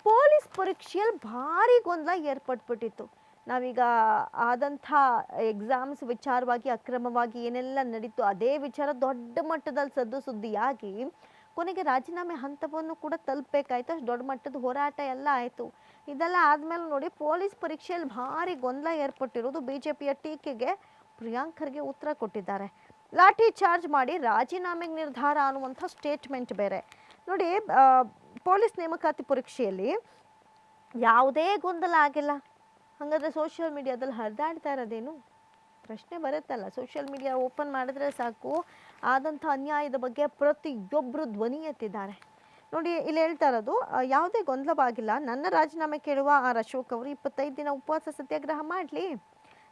Police ಪರೀಕ್ಷೆಯಲ್ಲಿ ಭಾರಿ ಗೊಂದಲ ಏರ್ಪಟ್ಬಿಟ್ಟಿತ್ತು. ನಾವೀಗ ಆದಂಥ ಎಕ್ಸಾಮ್ಸ್ ವಿಚಾರವಾಗಿ ಅಕ್ರಮವಾಗಿ ಏನೆಲ್ಲ ನಡೀತು ಅದೇ ವಿಚಾರ ದೊಡ್ಡ ಮಟ್ಟದಲ್ಲಿ ಸದ್ದು ಸುದ್ದಿಯಾಗಿ ಕೊನೆಗೆ ರಾಜೀನಾಮೆ ಹಂತವನ್ನು ಕೂಡ ತಲುಪಬೇಕಾಯ್ತು. ಅಷ್ಟು ದೊಡ್ಡ ಮಟ್ಟದ ಹೋರಾಟ ಎಲ್ಲ ಆಯಿತು. ಇದೆಲ್ಲ ಆದಮೇಲೆ ನೋಡಿ ಪೊಲೀಸ್ ಪರೀಕ್ಷೆಯಲ್ಲಿ ಭಾರಿ ಗೊಂದಲ ಏರ್ಪಟ್ಟಿರೋದು. ಬಿಜೆಪಿಯ ಟೀಕೆಗೆ ಪ್ರಿಯಾಂಕ್ ಖರ್ಗೆ ಉತ್ತರ ಕೊಟ್ಟಿದ್ದಾರೆ. ಲಾಠಿ ಚಾರ್ಜ್ ಮಾಡಿ ರಾಜೀನಾಮೆಗೆ ನಿರ್ಧಾರ ಅನ್ನುವಂಥ ಸ್ಟೇಟ್ಮೆಂಟ್ ಬೇರೆ. ನೋಡಿ, ಪೊಲೀಸ್ ನೇಮಕಾತಿ ಪರೀಕ್ಷೆಯಲ್ಲಿ ಯಾವುದೇ ಗೊಂದಲ ಆಗಿಲ್ಲ. ಹಾಗಾದರೆ ಸೋಷಿಯಲ್ ಮೀಡಿಯಾದಲ್ಲಿ ಹರಿದಾಡ್ತಾ ಇರೋದೇನು ಪ್ರಶ್ನೆ ಬರುತ್ತಲ್ಲ. ಸೋಷಿಯಲ್ ಮೀಡಿಯಾ ಓಪನ್ ಮಾಡಿದ್ರೆ ಸಾಕು, ಆದಂಥ ಅನ್ಯಾಯದ ಬಗ್ಗೆ ಪ್ರತಿಯೊಬ್ಬರು ಧ್ವನಿ ಎತ್ತಿದ್ದಾರೆ. ನೋಡಿ, ಇಲ್ಲಿ ಹೇಳ್ತಾ ಇರೋದು ಯಾವುದೇ ಗೊಂದಲವಾಗಿಲ್ಲ. ನನ್ನ ರಾಜೀನಾಮೆ ಕೇಳುವ ಆರ್ ಅಶೋಕ್ ಅವರು 25 ದಿನ ಉಪವಾಸ ಸತ್ಯಾಗ್ರಹ ಮಾಡಲಿ,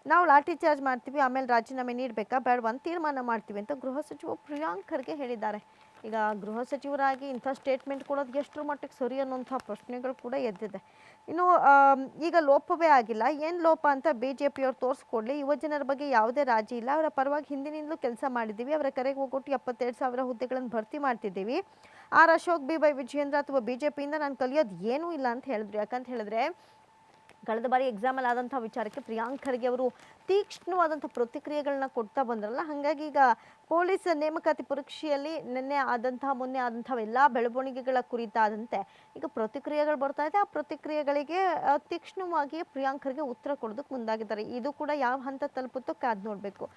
ನಾವು ಲಾಠಿ ಚಾರ್ಜ್ ಮಾಡ್ತೀವಿ, ಆಮೇಲೆ ರಾಜೀನಾಮೆ ನೀಡಬೇಕಾ ಬೇಡವಾ ಅಂತ ತೀರ್ಮಾನ ಮಾಡ್ತೀವಿ ಅಂತ ಗೃಹ ಸಚಿವ ಪ್ರಿಯಾಂಕ್ ಖರ್ಗೆ ಹೇಳಿದ್ದಾರೆ. ಈಗ ಗೃಹ ಸಚಿವರಾಗಿ ಇಂಥ ಸ್ಟೇಟ್ಮೆಂಟ್ ಕೊಡೋದು ಎಷ್ಟರ ಮಟ್ಟಿಗೆ ಸರಿ ಅನ್ನೋಂಥ ಪ್ರಶ್ನೆಗಳು ಕೂಡ ಎದ್ದಿದೆ. ಇನ್ನು ಈಗ ಲೋಪವೇ ಆಗಿಲ್ಲ, ಏನು ಲೋಪ ಅಂತ ಬಿ ಜೆ ಪಿಯವ್ರು ತೋರಿಸ್ಕೊಡ್ಲಿ. ಯುವಜನರ ಬಗ್ಗೆ ಯಾವುದೇ ರಾಜಿ ಇಲ್ಲ, ಅವರ ಪರವಾಗಿ ಹಿಂದಿನಿಂದಲೂ ಕೆಲಸ ಮಾಡಿದ್ದೀವಿ, ಅವರ ಕರೆಗೆ ಹೋಗೊಟ್ಟು 72,000 ಹುದ್ದೆಗಳನ್ನು ಭರ್ತಿ ಮಾಡ್ತಿದ್ದೀವಿ. R Ashok, B Y. ವಿಜಯೇಂದ್ರ ಅಥವಾ ಬಿ ಜೆ ಪಿಯಿಂದ ನಾನು ಕಲಿಯೋದು ಏನೂ ಇಲ್ಲ ಅಂತ ಹೇಳಿದ್ರು. ಯಾಕಂತ ಹೇಳಿದ್ರೆ ಕಳೆದ ಬಾರಿ ಎಕ್ಸಾಮಲ್ಲಿ ಆದಂಥ ವಿಚಾರಕ್ಕೆ ಪ್ರಿಯಾಂಕ್ ಖರ್ಗೆ ಅವರು ತೀಕ್ಷ್ಣವಾದಂಥ ಪ್ರತಿಕ್ರಿಯೆಗಳನ್ನ ಕೊಡ್ತಾ ಬಂದ್ರಲ್ಲ. ಹಾಗಾಗಿ ಈಗ ಪೊಲೀಸ್ ನೇಮಕಾತಿ ಪರೀಕ್ಷೆಯಲ್ಲಿ ಮೊನ್ನೆ ಆದಂಥ ಎಲ್ಲ ಬೆಳವಣಿಗೆಗಳ ಕುರಿತಾದಂತೆ ಈಗ ಪ್ರತಿಕ್ರಿಯೆಗಳು ಬರ್ತಾ ಇದೆ. ಆ ಪ್ರತಿಕ್ರಿಯೆಗಳಿಗೆ ತೀಕ್ಷ್ಣವಾಗಿ ಪ್ರಿಯಾಂಕ್ ಖರ್ಗೆ ಉತ್ತರ ಕೊಡೋದಕ್ಕೆ ಮುಂದಾಗಿದ್ದಾರೆ. ಇದು ಕೂಡ ಯಾವ ಹಂತ ತಲುಪುತ್ತೋ ಕಾದು ನೋಡಬೇಕು.